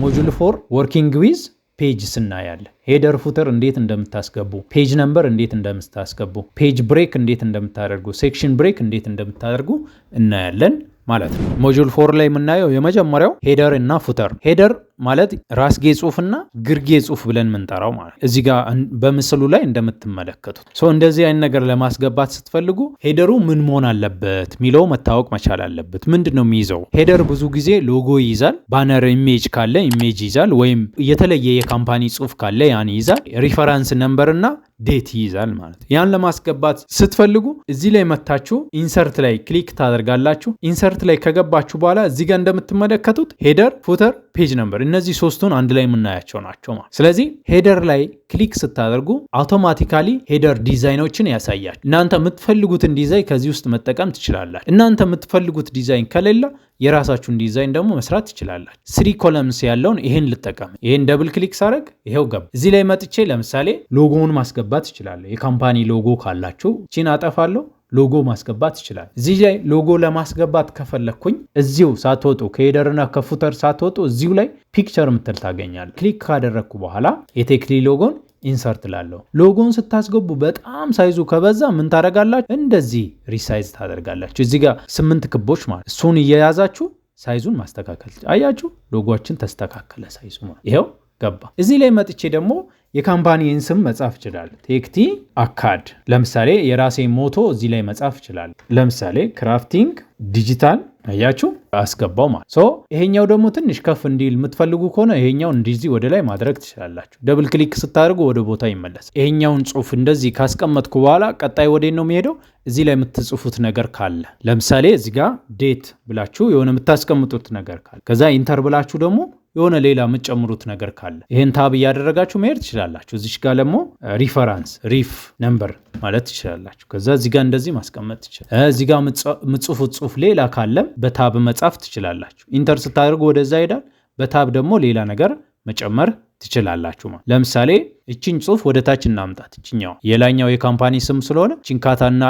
ሞጁል 4 ወርኪንግ ዊዝ ፔጅ ስናያለን። ሄደር ፉተር እንዴት እንደምታስገቡ፣ ፔጅ ነምበር እንዴት እንደምታስገቡ፣ ፔጅ ብሬክ እንዴት እንደምታደርጉ፣ ሴክሽን ብሬክ እንዴት እንደምታደርጉ እናያለን ማለት ነው። ሞጁል 4 ላይ የምናየው የመጀመሪያው ሄደር እና ፉተር። ሄደር ማለት ራስጌ ጽሁፍና ግርጌ ጽሁፍ ብለን የምንጠራው ማለት እዚህ ጋር በምስሉ ላይ እንደምትመለከቱት እንደዚህ አይነት ነገር ለማስገባት ስትፈልጉ ሄደሩ ምን መሆን አለበት ሚለው መታወቅ መቻል አለበት። ምንድነው የሚይዘው? ሄደር ብዙ ጊዜ ሎጎ ይይዛል፣ ባነር ኢሜጅ ካለ ኢሜጅ ይይዛል፣ ወይም የተለየ የካምፓኒ ጽሁፍ ካለ ያን ይይዛል፣ ሪፈረንስ ነምበር እና ዴት ይይዛል ማለት። ያን ለማስገባት ስትፈልጉ እዚህ ላይ መታችሁ ኢንሰርት ላይ ክሊክ ታደርጋላችሁ። ኢንሰርት ላይ ከገባችሁ በኋላ እዚህ ጋር እንደምትመለከቱት ሄደር፣ ፉተር፣ ፔጅ ነምበር እነዚህ ሶስቱን አንድ ላይ የምናያቸው ናቸው ማለት። ስለዚህ ሄደር ላይ ክሊክ ስታደርጉ አውቶማቲካሊ ሄደር ዲዛይኖችን ያሳያል። እናንተ የምትፈልጉትን ዲዛይን ከዚህ ውስጥ መጠቀም ትችላላችሁ። እናንተ የምትፈልጉት ዲዛይን ከሌለ የራሳችሁን ዲዛይን ደግሞ መስራት ትችላላችሁ። 3 ኮለምስ ያለውን ይሄን ልጠቀም። ይሄን ደብል ክሊክ ሳደርግ ይሄው ገባ። እዚህ ላይ መጥቼ ለምሳሌ ሎጎውን ማስገባት እችላለሁ። የካምፓኒ ሎጎ ካላችሁ እቺን አጠፋለሁ፣ ሎጎ ማስገባት ይችላል። እዚህ ላይ ሎጎ ለማስገባት ከፈለኩኝ እዚሁ ሳትወጡ ከሄደርና ከፉተር ሳትወጡ እዚሁ ላይ ፒክቸር ምትል ታገኛል። ክሊክ ካደረግኩ በኋላ የቴክሊ ሎጎን ኢንሰርት ላለው ሎጎን ስታስገቡ በጣም ሳይዙ ከበዛ ምን ታደርጋላችሁ? እንደዚህ ሪሳይዝ ታደርጋላችሁ። እዚህ ጋር 8 ክቦች ማለት እሱን እየያዛችሁ ሳይዙን ማስተካከል። አያችሁ ሎጎችን ተስተካከለ ሳይዙ ማለት ይሄው ገባ። እዚህ ላይ መጥቼ ደግሞ የካምፓኒን ስም መጻፍ ይችላል። ቴክቲ አካድ ለምሳሌ የራሴ ሞቶ እዚህ ላይ መጻፍ ይችላል። ለምሳሌ ክራፍቲንግ ዲጂታል አያችሁ አስገባው ማለት ይሄኛው ደግሞ ትንሽ ከፍ እንዲል የምትፈልጉ ከሆነ ይሄኛው እንደዚህ ወደ ላይ ማድረግ ትችላላችሁ። ደብል ክሊክ ስታደርጉ ወደ ቦታ ይመለስ። ይሄኛውን ጽሁፍ እንደዚህ ካስቀመጥኩ በኋላ ቀጣይ ወዴት ነው የሚሄደው? እዚህ ላይ የምትጽፉት ነገር ካለ ለምሳሌ እዚህ ጋር ዴት ብላችሁ የሆነ የምታስቀምጡት ነገር ካለ ከዛ ኢንተር ብላችሁ ደግሞ የሆነ ሌላ የምትጨምሩት ነገር ካለ ይሄን ታብ እያደረጋችሁ መሄድ ትችላላችሁ። እዚች ጋር ደግሞ ሪፈረንስ ሪፍ ነምበር ማለት ትችላላችሁ። ከዛ እዚህ ጋር እንደዚህ ማስቀመጥ ትችላላችሁ። እዚህ ጋር የምትጽፉት ጽሁፍ ሌላ ካለ በታብ መጻፍ ትችላላችሁ። ኢንተር ስታደርጉ ወደዛ ይሄዳል። በታብ ደግሞ ሌላ ነገር መጨመር ትችላላችሁ ማለት ለምሳሌ እቺን ጽሁፍ ወደ ታች እናምጣት። እቺኛው የላኛው የካምፓኒ ስም ስለሆነ ቺንካታና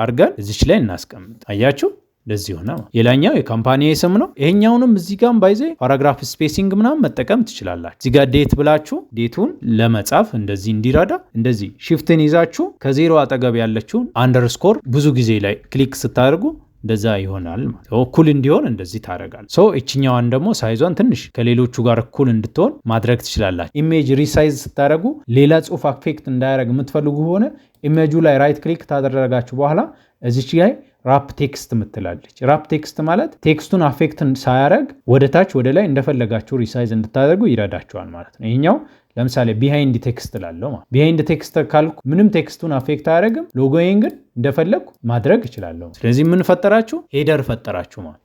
አርገን እዚች ላይ እናስቀምጥ። አያችሁ እንደዚህ ሆነ። የላኛው የካምፓኒ ስም ነው። ይሄኛውንም እዚህ ጋር ባይዘ ፓራግራፍ ስፔሲንግ ምናምን መጠቀም ትችላላችሁ። እዚህ ጋር ዴት ብላችሁ ዴቱን ለመጻፍ እንደዚህ እንዲራዳ እንደዚህ ሺፍትን ይዛችሁ ከዜሮ አጠገብ ያለችውን አንደርስኮር ብዙ ጊዜ ላይ ክሊክ ስታደርጉ እንደዛ ይሆናል ማለት ነው። እኩል እንዲሆን እንደዚህ ታደርጋል። እችኛዋን ደግሞ ሳይዟን ትንሽ ከሌሎቹ ጋር እኩል እንድትሆን ማድረግ ትችላላችሁ። ኢሜጅ ሪሳይዝ ስታደርጉ ሌላ ጽሁፍ አፌክት እንዳያደርግ የምትፈልጉ ሆነ ኢሜጁ ላይ ራይት ክሊክ ታደረጋችሁ በኋላ እዚች ላይ ራፕ ቴክስት ምትላለች። ራፕ ቴክስት ማለት ቴክስቱን አፌክት ሳያደርግ ወደ ታች ወደ ላይ እንደፈለጋችሁ ሪሳይዝ እንድታደርጉ ይረዳችኋል ማለት ነው። ይሄኛው ለምሳሌ ቢሃይንድ ቴክስት ላለው ማለት ቢሃይንድ ቴክስት ካልኩ ምንም ቴክስቱን አፌክት አያደርግም። ሎጎዬን ግን እንደፈለግኩ ማድረግ እችላለሁ። ስለዚህ ምን ፈጠራችሁ? ሄደር ፈጠራችሁ ማለት።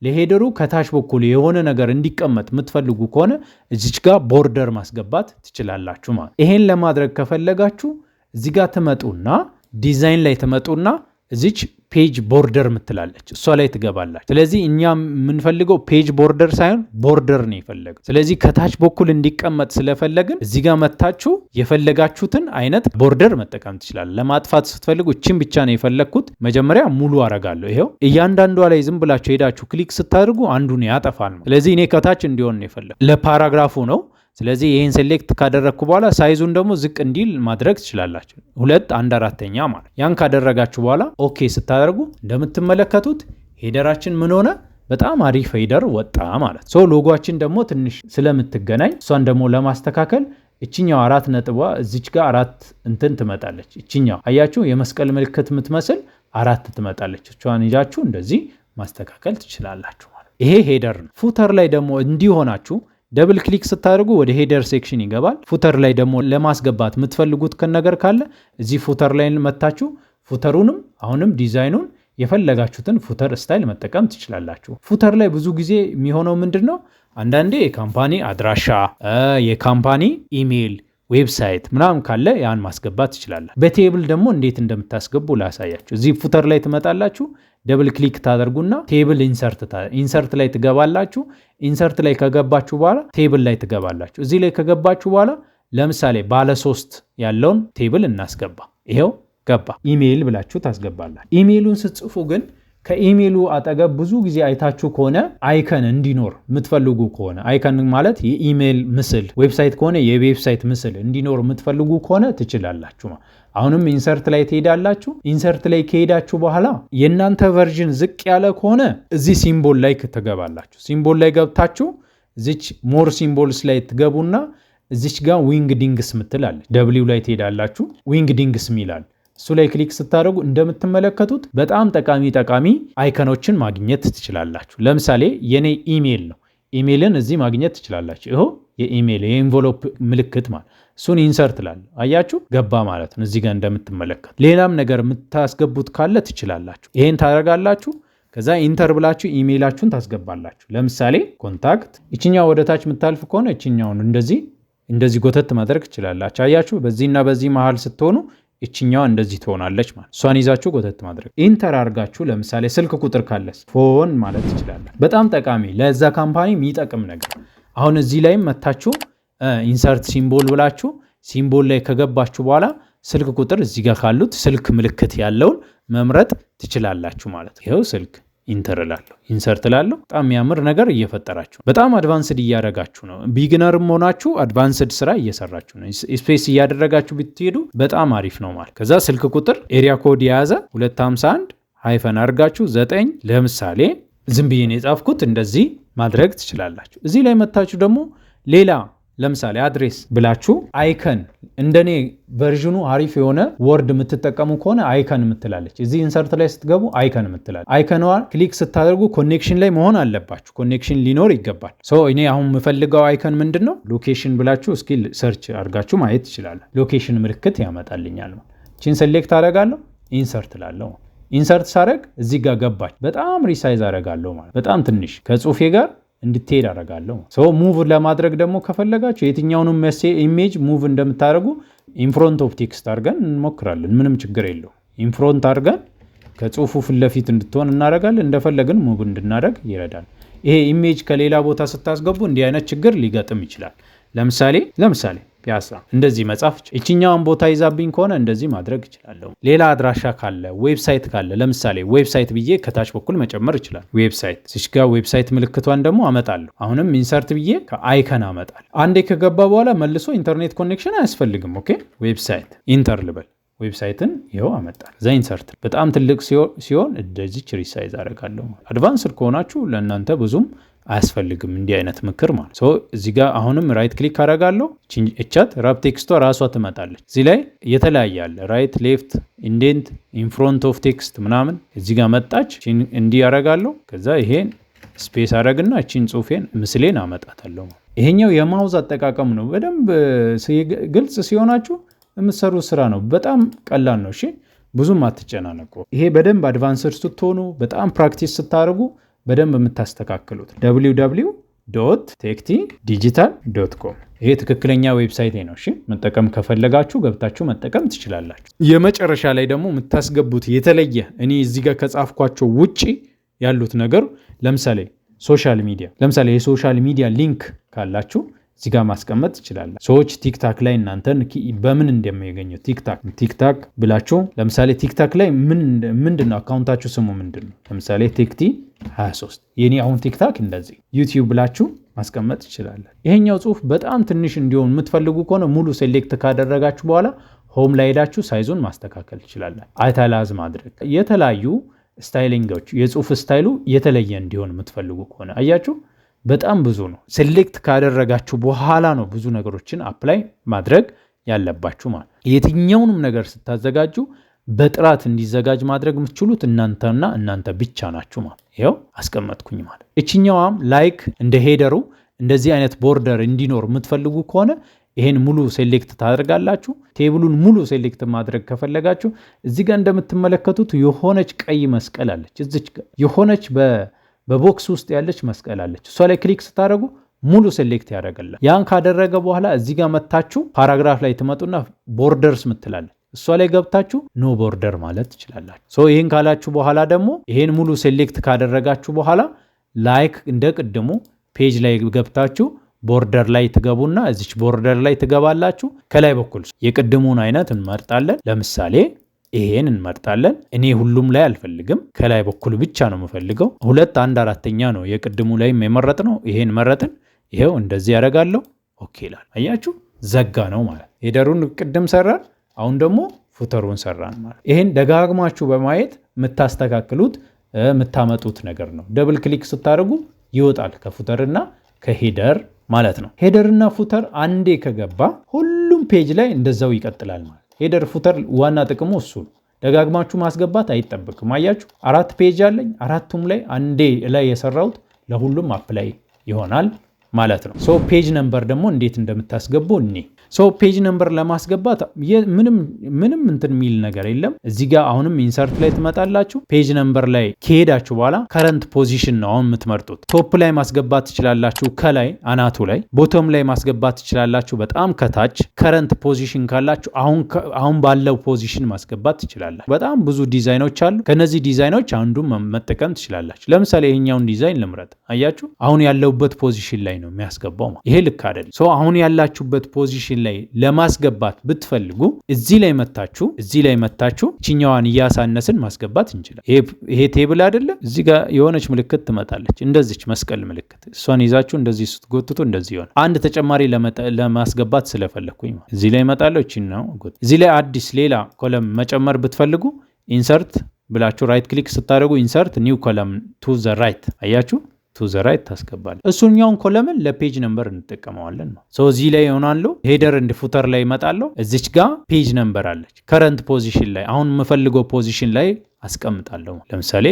ለሄደሩ ከታች በኩል የሆነ ነገር እንዲቀመጥ የምትፈልጉ ከሆነ እዚች ጋር ቦርደር ማስገባት ትችላላችሁ ማለት። ይሄን ለማድረግ ከፈለጋችሁ እዚህ ጋር ትመጡና ዲዛይን ላይ ትመጡና እዚች ፔጅ ቦርደር ምትላለች እሷ ላይ ትገባላችሁ። ስለዚህ እኛ የምንፈልገው ፔጅ ቦርደር ሳይሆን ቦርደር ነው የፈለገው። ስለዚህ ከታች በኩል እንዲቀመጥ ስለፈለግን እዚህ ጋር መታችሁ የፈለጋችሁትን አይነት ቦርደር መጠቀም ትችላላችሁ። ለማጥፋት ስትፈልጉ እቺን ብቻ ነው የፈለግኩት። መጀመሪያ ሙሉ አረጋለሁ። ይሄው እያንዳንዷ ላይ ዝም ብላችሁ ሄዳችሁ ክሊክ ስታደርጉ አንዱን ያጠፋል። ስለዚህ እኔ ከታች እንዲሆን ነው የፈለግኩት። ለፓራግራፉ ነው። ስለዚህ ይሄን ሴሌክት ካደረግኩ በኋላ ሳይዙን ደግሞ ዝቅ እንዲል ማድረግ ትችላላችሁ። 2/4 ማለት ያን ካደረጋችሁ በኋላ ኦኬ ስታደርጉ እንደምትመለከቱት ሄደራችን ምን ሆነ? በጣም አሪፍ ሄደር ወጣ ማለት። ሎጎአችን ደግሞ ትንሽ ስለምትገናኝ እሷን ደግሞ ለማስተካከል እቺኛው 4 ነጥቧ እዚች ጋር 4 እንትን ትመጣለች። እቺኛው አያችሁ የመስቀል ምልክት የምትመስል 4 ትመጣለች። እሷን ይዛችሁ እንደዚህ ማስተካከል ትችላላችሁ ማለት። ይሄ ሄደር ነው። ፉተር ላይ ደግሞ እንዲሆናችሁ ደብል ክሊክ ስታደርጉ ወደ ሄደር ሴክሽን ይገባል። ፉተር ላይ ደግሞ ለማስገባት የምትፈልጉት ነገር ካለ እዚህ ፉተር ላይ መታችሁ ፉተሩንም አሁንም ዲዛይኑን የፈለጋችሁትን ፉተር ስታይል መጠቀም ትችላላችሁ። ፉተር ላይ ብዙ ጊዜ የሚሆነው ምንድነው? አንዳንዴ የካምፓኒ አድራሻ፣ የካምፓኒ ኢሜይል፣ ዌብሳይት ምናምን ካለ ያን ማስገባት ትችላላችሁ። በቴብል ደግሞ እንዴት እንደምታስገቡ ላሳያችሁ። እዚህ ፉተር ላይ ትመጣላችሁ። ደብል ክሊክ ታደርጉና ቴብል ኢንሰርት ላይ ትገባላችሁ። ኢንሰርት ላይ ከገባችሁ በኋላ ቴብል ላይ ትገባላችሁ። እዚህ ላይ ከገባችሁ በኋላ ለምሳሌ ባለ 3 ያለውን ቴብል እናስገባ። ይሄው ገባ። ኢሜይል ብላችሁ ታስገባላችሁ። ኢሜይሉን ስትጽፉ ግን ከኢሜሉ አጠገብ ብዙ ጊዜ አይታችሁ ከሆነ አይከን እንዲኖር የምትፈልጉ ከሆነ አይከን ማለት የኢሜል ምስል፣ ዌብሳይት ከሆነ የዌብሳይት ምስል እንዲኖር የምትፈልጉ ከሆነ ትችላላችሁ። አሁንም ኢንሰርት ላይ ትሄዳላችሁ። ኢንሰርት ላይ ከሄዳችሁ በኋላ የእናንተ ቨርዥን ዝቅ ያለ ከሆነ እዚህ ሲምቦል ላይ ትገባላችሁ። ሲምቦል ላይ ገብታችሁ እዚች ሞር ሲምቦልስ ላይ ትገቡና እዚች ጋር ዊንግ ዲንግስ ምትላለች። ደብሊው ላይ ትሄዳላችሁ። ዊንግ ዲንግስ ሚላል እሱ ላይ ክሊክ ስታደርጉ እንደምትመለከቱት በጣም ጠቃሚ አይከኖችን ማግኘት ትችላላችሁ። ለምሳሌ የኔ ኢሜል ነው። ኢሜልን እዚህ ማግኘት ትችላላችሁ። ይሄው የኢሜል የኤንቨሎፕ ምልክት ማለት እሱን ኢንሰርት ላለ አያችሁ ገባ ማለት ነው። እዚህ ጋር እንደምትመለከቱ ሌላም ነገር የምታስገቡት ካለ ትችላላችሁ። ይሄን ታደርጋላችሁ። ከዛ ኢንተር ብላችሁ ኢሜይላችሁን ታስገባላችሁ። ለምሳሌ ኮንታክት እቺኛው ወደታች የምታልፍ ከሆነ እቺኛውን እንደዚህ ጎተት ማድረግ ትችላላችሁ። አያችሁ በዚህና በዚህ መሃል ስትሆኑ እቺኛዋ እንደዚህ ትሆናለች ማለት እሷን ይዛችሁ ጎተት ማድረግ። ኢንተር አድርጋችሁ ለምሳሌ ስልክ ቁጥር ካለስ ፎን ማለት ትችላላችሁ። በጣም ጠቃሚ ለዛ ካምፓኒ የሚጠቅም ነገር። አሁን እዚህ ላይም መታችሁ ኢንሰርት ሲምቦል ብላችሁ ሲምቦል ላይ ከገባችሁ በኋላ ስልክ ቁጥር እዚህ ጋር ካሉት ስልክ ምልክት ያለውን መምረጥ ትችላላችሁ ማለት ነው። ይሄው ስልክ ኢንተር እላለሁ፣ ኢንሰርት እላለሁ። በጣም የሚያምር ነገር እየፈጠራችሁ በጣም አድቫንስድ እያደረጋችሁ ነው። ቢግነርም ሆናችሁ አድቫንስድ ስራ እየሰራችሁ ነው። ስፔስ እያደረጋችሁ ብትሄዱ በጣም አሪፍ ነው ማለት። ከዛ ስልክ ቁጥር ኤሪያ ኮድ የያዘ 251 ሃይፈን አድርጋችሁ 9 ለምሳሌ ዝም ብዬ ነው የጻፍኩት። እንደዚህ ማድረግ ትችላላችሁ። እዚህ ላይ መታችሁ ደግሞ ሌላ ለምሳሌ አድሬስ ብላችሁ አይከን እንደኔ ቨርዥኑ አሪፍ የሆነ ወርድ የምትጠቀሙ ከሆነ አይከን የምትላለች እዚህ ኢንሰርት ላይ ስትገቡ አይከን የምትላለች። አይከኗ ክሊክ ስታደርጉ ኮኔክሽን ላይ መሆን አለባችሁ። ኮኔክሽን ሊኖር ይገባል። እኔ አሁን የምፈልገው አይከን ምንድን ነው? ሎኬሽን ብላችሁ እስኪ ሰርች አድርጋችሁ ማየት ትችላለ። ሎኬሽን ምልክት ያመጣልኛል። ቺን ሴሌክት አደርጋለሁ፣ ኢንሰርት ላለሁ። ኢንሰርት ሳደርግ እዚህ ጋር ገባች። በጣም ሪሳይዝ አደርጋለሁ ማለት በጣም ትንሽ ከጽሁፌ ጋር እንድትሄድ አደርጋለሁ። ሙቭ ለማድረግ ደግሞ ከፈለጋችሁ የትኛውንም ኢሜጅ ሙቭ እንደምታደርጉ ኢንፍሮንት ኦፍ ቴክስት አድርገን እንሞክራለን። ምንም ችግር የለው። ኢንፍሮንት አድርገን ከጽሁፉ ፊት ለፊት እንድትሆን እናደርጋለን። እንደፈለግን ሙቭ እንድናደርግ ይረዳል። ይሄ ኢሜጅ ከሌላ ቦታ ስታስገቡ እንዲህ አይነት ችግር ሊገጥም ይችላል። ለምሳሌ ፒያሳ እንደዚህ መጻፍ እቺኛውን ቦታ ይዛብኝ ከሆነ እንደዚህ ማድረግ እችላለሁ። ሌላ አድራሻ ካለ ዌብሳይት ካለ ለምሳሌ ዌብሳይት ብዬ ከታች በኩል መጨመር ይችላል። ዌብሳይት ሲሽጋ ዌብሳይት ምልክቷን ደግሞ አመጣለሁ። አሁንም ኢንሰርት ብዬ ከአይከን አመጣለሁ። አንዴ ከገባ በኋላ መልሶ ኢንተርኔት ኮኔክሽን አያስፈልግም። ኦኬ ዌብሳይት ኢንተር ልበል። ዌብሳይትን ይኸው አመጣል። እዛ ኢንሰርት በጣም ትልቅ ሲሆን እንደዚህ ሪሳይዝ አደርጋለሁ። አድቫንስድ ከሆናችሁ ለእናንተ ብዙም አያስፈልግም እንዲህ አይነት ምክር ማለት እዚህ ጋር አሁንም ራይት ክሊክ አደርጋለሁ። እቻት ራፕ ቴክስቷ ራሷ ትመጣለች። እዚህ ላይ የተለያየ አለ። ራይት፣ ሌፍት፣ ኢንዴንት፣ ኢንፍሮንት ኦፍ ቴክስት ምናምን እዚህ ጋር መጣች። እንዲህ አደርጋለሁ። ከዛ ይሄን ስፔስ አደርግና እቺን ጽሁፌን ምስሌን አመጣታለሁ። ይሄኛው የማውዝ አጠቃቀም ነው። በደንብ ግልጽ ሲሆናችሁ የምትሰሩ ስራ ነው። በጣም ቀላል ነው። እሺ ብዙም አትጨናነቁ። ይሄ በደንብ አድቫንስድ ስትሆኑ በጣም ፕራክቲስ ስታደርጉ በደንብ የምታስተካክሉት www.techdigital.com ይሄ ትክክለኛ ዌብሳይት ነው። እሺ መጠቀም ከፈለጋችሁ ገብታችሁ መጠቀም ትችላላችሁ። የመጨረሻ ላይ ደግሞ የምታስገቡት የተለየ እኔ እዚህ ጋር ከጻፍኳቸው ውጪ ያሉት ነገር ለምሳሌ ሶሻል ሚዲያ ሊንክ ካላችሁ እዚህ ጋር ማስቀመጥ ትችላላችሁ። ሰዎች ቲክታክ ላይ እናንተን በምን እንደሚያገኙ ቲክታክ ብላችሁ ለምሳሌ ቲክታክ ላይ ምንድነው አካውንታችሁ ስሙ ምንድነው? ለምሳሌ ቴክቲ 23 የኔ አሁን ቲክታክ እንደዚህ ዩቲዩብ ብላችሁ ማስቀመጥ ትችላላችሁ። ይሄኛው ጽሁፍ በጣም ትንሽ እንዲሆን የምትፈልጉ ከሆነ ሙሉ ሴሌክት ካደረጋችሁ በኋላ ሆም ላይ ሄዳችሁ ሳይዙን ማስተካከል ትችላላችሁ። አይታላዝ ማድረግ የተለያዩ ስታይሊንጎች የጽሁፍ ስታይሉ የተለየ እንዲሆን የምትፈልጉ ከሆነ አያችሁ በጣም ብዙ ነው። ሴሌክት ካደረጋችሁ በኋላ ነው ብዙ ነገሮችን አፕላይ ማድረግ ያለባችሁ ማለት። የትኛውንም ነገር ስታዘጋጁ በጥራት እንዲዘጋጅ ማድረግ የምትችሉት እናንተና እናንተ ብቻ ናችሁ ማለት። ይኸው አስቀመጥኩኝ ማለት። እችኛዋም ላይክ እንደ ሄደሩ እንደዚህ አይነት ቦርደር እንዲኖር የምትፈልጉ ከሆነ ይሄን ሙሉ ሴሌክት ታደርጋላችሁ። ቴብሉን ሙሉ ሴሌክት ማድረግ ከፈለጋችሁ እዚህ ጋር እንደምትመለከቱት የሆነች ቀይ መስቀል አለች። እዚች የሆነች በቦክስ ውስጥ ያለች መስቀል አለች። እሷ ላይ ክሊክ ስታደርጉ ሙሉ ሴሌክት ያደርጋል። ያን ካደረገ በኋላ እዚህ ጋር መታችሁ ፓራግራፍ ላይ ትመጡና ቦርደርስ ምትላለች። እሷ ላይ ገብታችሁ ኖ ቦርደር ማለት ትችላላችሁ። ይህን ካላችሁ በኋላ ደግሞ ይሄን ሙሉ ሴሌክት ካደረጋችሁ በኋላ ላይክ እንደ ቅድሙ ፔጅ ላይ ገብታችሁ ቦርደር ላይ ትገቡና እዚች ቦርደር ላይ ትገባላችሁ። ከላይ በኩል የቅድሙን አይነት እንመርጣለን። ለምሳሌ ይሄን እንመርጣለን። እኔ ሁሉም ላይ አልፈልግም፣ ከላይ በኩል ብቻ ነው የምፈልገው። 2/4 ነው የቅድሙ ላይም የመረጥ ነው። ይሄን መረጥን። ይሄው እንደዚህ ያደርጋለሁ። ኦኬ ይላል። አያችሁ ዘጋ ነው ማለት። ሄደሩን ቅድም ሰራን፣ አሁን ደግሞ ፉተሩን ሰራን ማለት። ይሄን ደጋግማችሁ በማየት የምታስተካክሉት የምታመጡት ነገር ነው። ደብል ክሊክ ስታደርጉ ይወጣል ከፉተርና ከሄደር ማለት ነው። ሄደርና ፉተር አንዴ ከገባ ሁሉም ፔጅ ላይ እንደዛው ይቀጥላል ማለት። ሄደር ፉተር ዋና ጥቅሙ እሱ ነው። ደጋግማችሁ ማስገባት አይጠበቅም። አያችሁ 4 ፔጅ አለኝ፣ 4ቱም ላይ አንዴ ላይ የሰራሁት ለሁሉም አፕላይ ይሆናል ማለት ነው። ሶ ፔጅ ነምበር ደግሞ እንዴት እንደምታስገቡ እኔ ፔጅ ነምበር ለማስገባት ምንም እንትን የሚል ነገር የለም። እዚህ ጋር አሁንም ኢንሰርት ላይ ትመጣላችሁ። ፔጅ ነምበር ላይ ከሄዳችሁ በኋላ ከረንት ፖዚሽን ነው አሁን የምትመርጡት። ቶፕ ላይ ማስገባት ትችላላችሁ፣ ከላይ አናቱ ላይ። ቦቶም ላይ ማስገባት ትችላላችሁ፣ በጣም ከታች። ከረንት ፖዚሽን ካላችሁ አሁን ባለው ፖዚሽን ማስገባት ትችላላችሁ። በጣም ብዙ ዲዛይኖች አሉ። ከነዚህ ዲዛይኖች አንዱን መጠቀም ትችላላችሁ። ለምሳሌ ይሄኛውን ዲዛይን ልምረጥ። አያችሁ አሁን ያለውበት ፖዚሽን ላይ ነው የሚያስገባው። ይሄ ልክ አይደለም። አሁን ያላችሁበት ፖዚሽን ላይ ለማስገባት ብትፈልጉ እዚህ ላይ መታችሁ ችኛዋን እያሳነስን ማስገባት እንችላለን። ይሄ ቴብል አይደለም። እዚህ ጋር የሆነች ምልክት ትመጣለች፣ እንደዚች መስቀል ምልክት። እሷን ይዛችሁ እንደዚህ ስትጎትቱ እንደዚህ ይሆናል። አንድ ተጨማሪ ለማስገባት ስለፈለኩኝ እዚህ ላይ እመጣለሁ። እቺ ነው እዚህ ላይ አዲስ ሌላ ኮለም መጨመር ብትፈልጉ ኢንሰርት ብላችሁ ራይት ክሊክ ስታደርጉ ኢንሰርት ኒው ኮለም ቱ ዘ ራይት አያችሁ ቱ ዘ ራይት ታስገባለ። እሱኛውን ኮለምን ለፔጅ ነምበር እንጠቀመዋለን ነው። እዚህ ላይ ይሆናሉ። ሄደር እንድ ፉተር ላይ ይመጣለሁ። እዚች ጋር ፔጅ ነምበር አለች። ከረንት ፖዚሽን ላይ አሁን የምፈልገው ፖዚሽን ላይ አስቀምጣለሁ። ለምሳሌ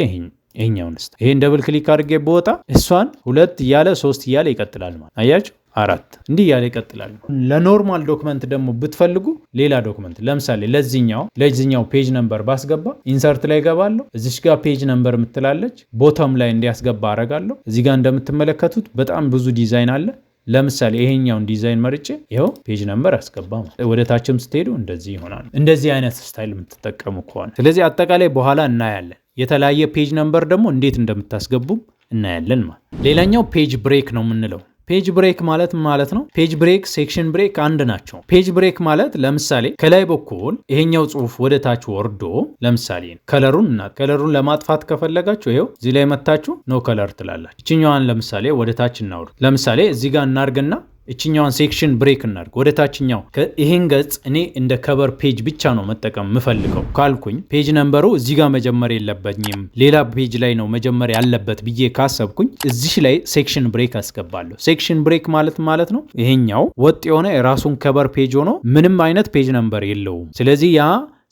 ይሄኛውን ይሄን ደብል ክሊክ አድርጌ በወጣ እሷን 2 እያለ 3 እያለ ይቀጥላል ማለት አያችሁ 4 እንዲህ እያለ ይቀጥላል። ለኖርማል ዶክመንት ደግሞ ብትፈልጉ ሌላ ዶክመንት ለምሳሌ ለዚህኛው ፔጅ ነምበር ባስገባ ኢንሰርት ላይ ገባለሁ። እዚች ጋር ፔጅ ነምበር የምትላለች ቦተም ላይ እንዲያስገባ አረጋለሁ። እዚህ ጋር እንደምትመለከቱት በጣም ብዙ ዲዛይን አለ። ለምሳሌ ይሄኛውን ዲዛይን መርጬ ይሄው ፔጅ ነምበር አስገባ። ወደ ታችም ስትሄዱ እንደዚህ ይሆናል። እንደዚህ አይነት ስታይል የምትጠቀሙ ከሆነ ስለዚህ አጠቃላይ በኋላ እናያለን። የተለያየ ፔጅ ነምበር ደግሞ እንዴት እንደምታስገቡ እናያለን ማለት። ሌላኛው ፔጅ ብሬክ ነው የምንለው። ፔጅ ብሬክ ማለት ነው። ፔጅ ብሬክ፣ ሴክሽን ብሬክ አንድ ናቸው። ፔጅ ብሬክ ማለት ለምሳሌ ከላይ በኩል ይሄኛው ጽሁፍ ወደ ታች ወርዶ ለምሳሌ ከለሩን ለማጥፋት ከፈለጋችሁ ይሄው እዚህ ላይ መታችሁ ኖ ከለር ትላላችሁ። እችኛዋን ለምሳሌ ወደ ታች እናውርድ። ለምሳሌ እዚህ ጋር እናርግና እችኛዋን ሴክሽን ብሬክ እናርግ ወደ ታችኛው። ይሄን ገጽ እኔ እንደ ከቨር ፔጅ ብቻ ነው መጠቀም የምፈልገው ካልኩኝ ፔጅ ነምበሩ እዚህ ጋር መጀመር የለበኝም ሌላ ፔጅ ላይ ነው መጀመር ያለበት ብዬ ካሰብኩኝ እዚህ ላይ ሴክሽን ብሬክ አስገባለሁ። ሴክሽን ብሬክ ማለት ነው ይሄኛው ወጥ የሆነ የራሱን ከቨር ፔጅ ሆኖ ምንም አይነት ፔጅ ነምበር የለውም። ስለዚህ ያ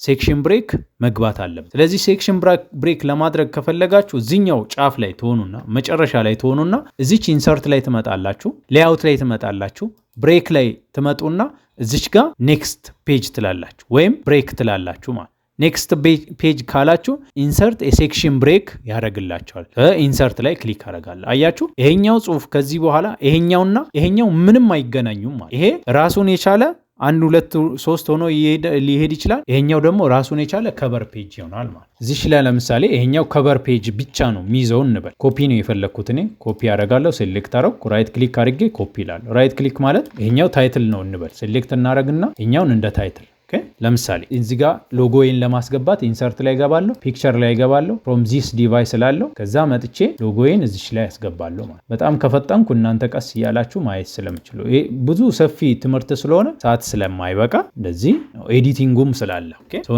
ሴክሽን ብሬክ መግባት አለበት። ስለዚህ ሴክሽን ብሬክ ለማድረግ ከፈለጋችሁ እዚኛው ጫፍ ላይ ትሆኑና መጨረሻ ላይ ትሆኑና እዚች ኢንሰርት ላይ ትመጣላችሁ፣ ሌአውት ላይ ትመጣላችሁ፣ ብሬክ ላይ ትመጡና እዚች ጋር ኔክስት ፔጅ ትላላችሁ ወይም ብሬክ ትላላችሁ ማለት። ኔክስት ፔጅ ካላችሁ ኢንሰርት የሴክሽን ብሬክ ያደርግላችኋል። ኢንሰርት ላይ ክሊክ አደርጋለሁ። አያችሁ ይሄኛው ጽሁፍ ከዚህ በኋላ ይሄኛውና ይሄኛው ምንም አይገናኙም ማለት። ይሄ ራሱን የቻለ 1 2 3 ሆኖ ሊሄድ ይችላል። ይሄኛው ደግሞ ራሱን የቻለ ከቨር ፔጅ ይሆናል ማለት። እዚህ ላይ ለምሳሌ ይሄኛው ከቨር ፔጅ ብቻ ነው የሚይዘው እንበል። ኮፒ ነው የፈለኩት እኔ ኮፒ አደርጋለሁ። ሴሌክት አደረኩ፣ ራይት ክሊክ አድርጌ ኮፒ እላለሁ። ራይት ክሊክ ማለት ይሄኛው ታይትል ነው እንበል። ሴሌክት እናደርግና ይሄኛውን እንደ ታይትል ለምሳሌ እዚህ ጋር ሎጎዬን ለማስገባት ኢንሰርት ላይ ገባለሁ፣ ፒክቸር ላይ ገባለሁ፣ ፍሮም ዚስ ዲቫይስ ላለው ከዛ መጥቼ ሎጎዬን እዚች ላይ ያስገባለሁ ማለት። በጣም ከፈጠንኩ እናንተ ቀስ እያላችሁ ማየት ስለምችሉ ይሄ ብዙ ሰፊ ትምህርት ስለሆነ ሰዓት ስለማይበቃ እንደዚህ ኤዲቲንጉም ስላለ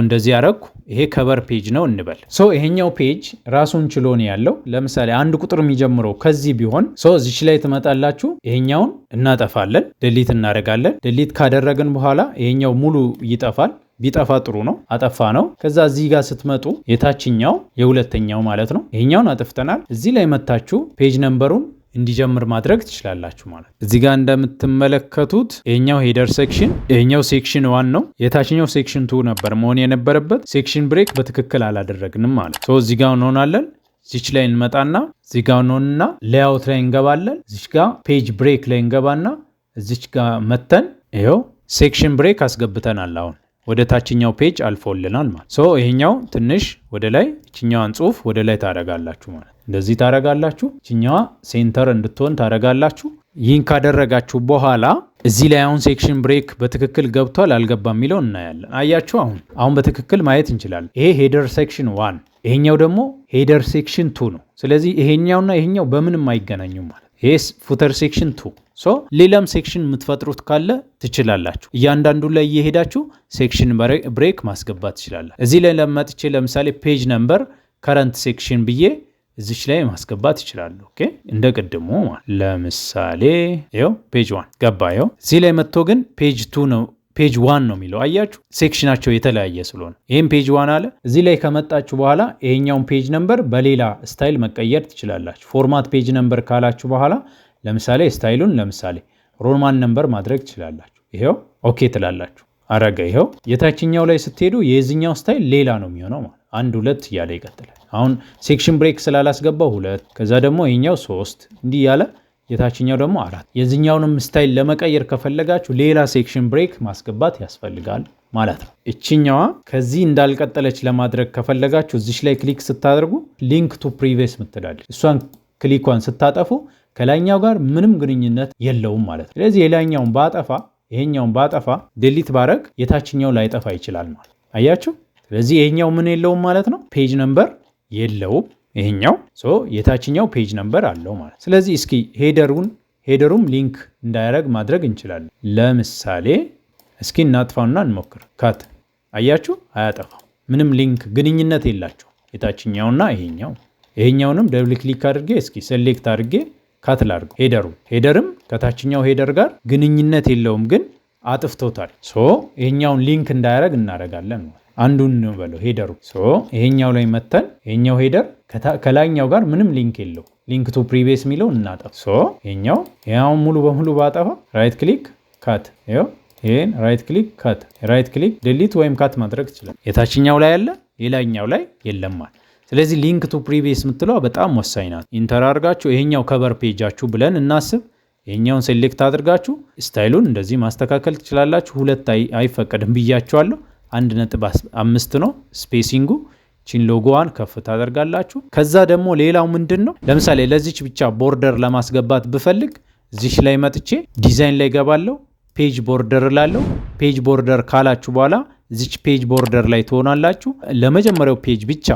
እንደዚህ ያረኩ። ይሄ ከቨር ፔጅ ነው እንበል። ይሄኛው ፔጅ ራሱን ችሎ ነው ያለው። ለምሳሌ አንድ ቁጥር የሚጀምረው ከዚህ ቢሆን እዚች ላይ ትመጣላችሁ። ይሄኛውን እናጠፋለን፣ ደሊት እናደርጋለን። ደሊት ካደረግን በኋላ ይሄኛው ሙሉ ይጠፋል። ቢጠፋ ጥሩ ነው። አጠፋ ነው። ከዛ እዚህ ጋር ስትመጡ የታችኛው የሁለተኛው ማለት ነው ይሄኛውን አጥፍተናል። እዚህ ላይ መታችሁ ፔጅ ነምበሩን እንዲጀምር ማድረግ ትችላላችሁ ማለት። እዚህ ጋር እንደምትመለከቱት ይሄኛው ሄደር ሴክሽን፣ ይሄኛው ሴክሽን 1 ነው። የታችኛው ሴክሽን 2 ነበር መሆን የነበረበት። ሴክሽን ብሬክ በትክክል አላደረግንም ማለት። እዚህ ጋር እንሆናለን። እዚች ላይ እንመጣና እዚህ ጋር እንሆንና ሌአውት ላይ እንገባለን። እዚች ጋር ፔጅ ብሬክ ላይ እንገባና እዚች ጋር መተን ይሄው ሴክሽን ብሬክ አስገብተናል። አሁን ወደ ታችኛው ፔጅ አልፎልናል ማለት። ይሄኛው ትንሽ ወደ ላይ እችኛዋን ጽሁፍ ወደ ላይ ታረጋላችሁ ማለት። እንደዚህ ታረጋላችሁ። እችኛዋ ሴንተር እንድትሆን ታረጋላችሁ። ይህን ካደረጋችሁ በኋላ እዚህ ላይ አሁን ሴክሽን ብሬክ በትክክል ገብቷል አልገባም የሚለው እናያለን። አያችሁ አሁን በትክክል ማየት እንችላለን። ይሄ ሄደር ሴክሽን 1 ይሄኛው ደግሞ ሄደር ሴክሽን 2 ነው። ስለዚህ ይሄኛውና ይሄኛው በምንም አይገናኙም ማለት ይሄ ፉተር ሴክሽን 2 ሌላም ሴክሽን የምትፈጥሩት ካለ ትችላላችሁ። እያንዳንዱ ላይ እየሄዳችሁ ሴክሽን ብሬክ ማስገባት ትችላላችሁ። እዚህ ላይ ለመጥቼ ለምሳሌ ፔጅ ነምበር ከረንት ሴክሽን ብዬ እዚች ላይ ማስገባት ይችላሉ። ኦኬ እንደ ቅድሙ ለምሳሌ ይኸው ፔጅ 1 ገባ። ይኸው እዚህ ላይ መጥቶ ግን ፔጅ 2 ነው ፔጅ 1 ነው የሚለው አያችሁ፣ ሴክሽናቸው የተለያየ ስለሆነ ይህም ፔጅ 1 አለ። እዚህ ላይ ከመጣችሁ በኋላ ይሄኛውን ፔጅ ነምበር በሌላ ስታይል መቀየር ትችላላችሁ። ፎርማት ፔጅ ነምበር ካላችሁ በኋላ ለምሳሌ ስታይሉን ለምሳሌ ሮማን ነምበር ማድረግ ትችላላችሁ። ይሄው ኦኬ ትላላችሁ። አረገ። ይሄው የታችኛው ላይ ስትሄዱ የዚህኛው ስታይል ሌላ ነው የሚሆነው ማለት 1 2 እያለ ይቀጥላል። አሁን ሴክሽን ብሬክ ስላላስገባው 2 ከዛ ደግሞ ይሄኛው 3 እንዲህ ያለ የታችኛው ደግሞ 4። የዚህኛውንም ስታይል ለመቀየር ከፈለጋችሁ ሌላ ሴክሽን ብሬክ ማስገባት ያስፈልጋል ማለት ነው። እቺኛዋ ከዚህ እንዳልቀጠለች ለማድረግ ከፈለጋችሁ እዚሽ ላይ ክሊክ ስታደርጉ ሊንክ ቱ ፕሪቪየስ ምትላለች። እሷን ክሊኳን ስታጠፉ ከላይኛው ጋር ምንም ግንኙነት የለውም ማለት ነው። ስለዚህ የላይኛውን ባጠፋ ይሄኛውን ባጠፋ ዲሊት ባረግ የታችኛው ላይጠፋ ይችላል ማለት አያችሁ። ስለዚህ ይሄኛው ምን የለውም ማለት ነው፣ ፔጅ ነምበር የለውም። ይሄኛው የታችኛው ፔጅ ነምበር አለው ማለት። ስለዚህ እስኪ ሄደሩም ሊንክ እንዳያደርግ ማድረግ እንችላለን። ለምሳሌ እስኪ እናጥፋውና እንሞክር። ካት አያችሁ አያጠፋም። ምንም ሊንክ ግንኙነት የላቸው የታችኛውና ይሄኛውንም ደብል ክሊክ አድርጌ እስኪ ሴሌክት አድርጌ ካት ላድርገው። ሄደርም ከታችኛው ሄደር ጋር ግንኙነት የለውም ግን አጥፍቶታል። ይሄኛውን ሊንክ እንዳያደርግ እናደርጋለን። አንዱን ነው በለው ሄደሩ። ይሄኛው ላይ መተን ይሄኛው ሄደር ከላይኛው ጋር ምንም ሊንክ የለው ሊንክ ቱ ፕሪቪየስ የሚለው እናጠፍ። ይሄኛው ሙሉ በሙሉ ባጠፋ ራይት ክሊክ ካት፣ ይሄን ራይት ክሊክ ካት፣ ራይት ክሊክ ዲሊት ወይም ካት ማድረግ ይችላል። የታችኛው ላይ ያለ የላይኛው ላይ የለም ማለት። ስለዚህ ሊንክ ቱ ፕሪቪየስ የምትለው በጣም ወሳኝ ናት። ኢንተር አድርጋችሁ ይሄኛው ከቨር ፔጃችሁ ብለን እናስብ። ይሄኛውን ሴሌክት አድርጋችሁ ስታይሉን እንደዚህ ማስተካከል ትችላላችሁ። 2 አይፈቀድም ብያችኋለሁ። 1.5 ነው ስፔሲንጉ። ቺን ሎጎዋን ከፍ ታደርጋላችሁ። ከዛ ደግሞ ሌላው ምንድነው ለምሳሌ ለዚች ብቻ ቦርደር ለማስገባት ብፈልግ እዚች ላይ መጥቼ ዲዛይን ላይ ገባለሁ፣ ፔጅ ቦርደር ላለው። ፔጅ ቦርደር ካላችሁ በኋላ እዚች ፔጅ ቦርደር ላይ ትሆናላችሁ። ለመጀመሪያው ፔጅ ብቻ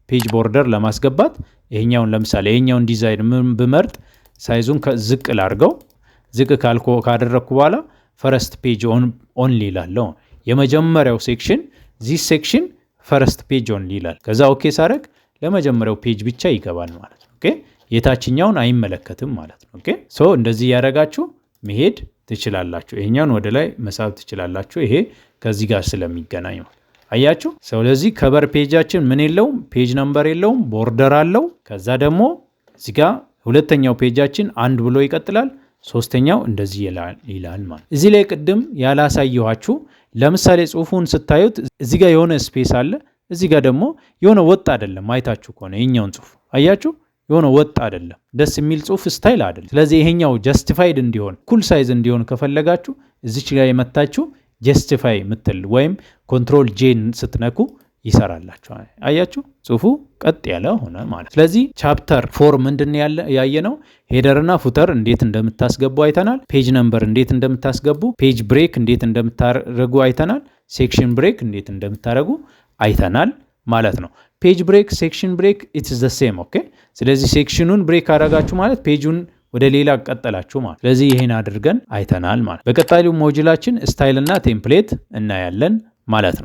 ፔጅ ቦርደር ለማስገባት ይሄኛውን ለምሳሌ ይሄኛውን ዲዛይን ምን ብመርጥ ሳይዙን ዝቅ ላድርገው። ዝቅ ካደረኩ በኋላ ፈረስት ፔጅ ኦንሊ ይላል። የመጀመሪያው ሴክሽን ዚስ ሴክሽን ፈረስት ፔጅ ኦንሊ ይላል። ከዛ ኦኬ ሳረግ ለመጀመሪያው ፔጅ ብቻ ይገባል ማለት ነው። ኦኬ የታችኛውን አይመለከትም ማለት ነው። ኦኬ እንደዚህ ያደረጋችሁ መሄድ ትችላላችሁ። ይሄኛውን ወደ ላይ መሳብ ትችላላችሁ። ይሄ ከዚህ ጋር ስለሚገናኝ ነው። አያችሁ። ስለዚህ ከቨር ፔጃችን ምን የለውም፣ ፔጅ ነምበር የለውም፣ ቦርደር አለው። ከዛ ደግሞ እዚህ ጋር ሁለተኛው ፔጃችን 1 ብሎ ይቀጥላል። ሶስተኛው እንደዚህ ይላል ማለት። እዚህ ላይ ቅድም ያላሳየኋችሁ ለምሳሌ ጽሁፉን ስታዩት እዚህ ጋር የሆነ ስፔስ አለ፣ እዚህ ጋር ደግሞ የሆነ ወጥ አይደለም። አይታችሁ ከሆነ የኛውን ጽሁፍ አያችሁ፣ የሆነ ወጥ አይደለም፣ ደስ የሚል ጽሁፍ ስታይል አይደለም። ስለዚህ ይሄኛው ጀስቲፋይድ እንዲሆን ኩል ሳይዝ እንዲሆን ከፈለጋችሁ እዚች ጋር የመታችሁ ጀስቲፋይ ምትል ወይም ኮንትሮል ጄን ስትነኩ ይሰራላችኋል። አያችሁ ጽሁፉ ቀጥ ያለ ሆነ ማለት። ስለዚህ ቻፕተር 4 ምንድን ያየነው ሄደርና ፉተር እንዴት እንደምታስገቡ አይተናል። ፔጅ ነምበር እንዴት እንደምታስገቡ፣ ፔጅ ብሬክ እንዴት እንደምታረጉ አይተናል። ሴክሽን ብሬክ እንዴት እንደምታረጉ አይተናል ማለት ነው። ፔጅ ብሬክ፣ ሴክሽን ብሬክ ኢትስ ዘ ሴም። ኦኬ። ስለዚህ ሴክሽኑን ብሬክ አረጋችሁ ማለት ፔጁን ወደ ሌላ ቀጠላችሁ ማለት። ስለዚህ ይሄን አድርገን አይተናል ማለት። በቀጣዩ ሞጁላችን ስታይል እና ቴምፕሌት እናያለን ማለት ነው።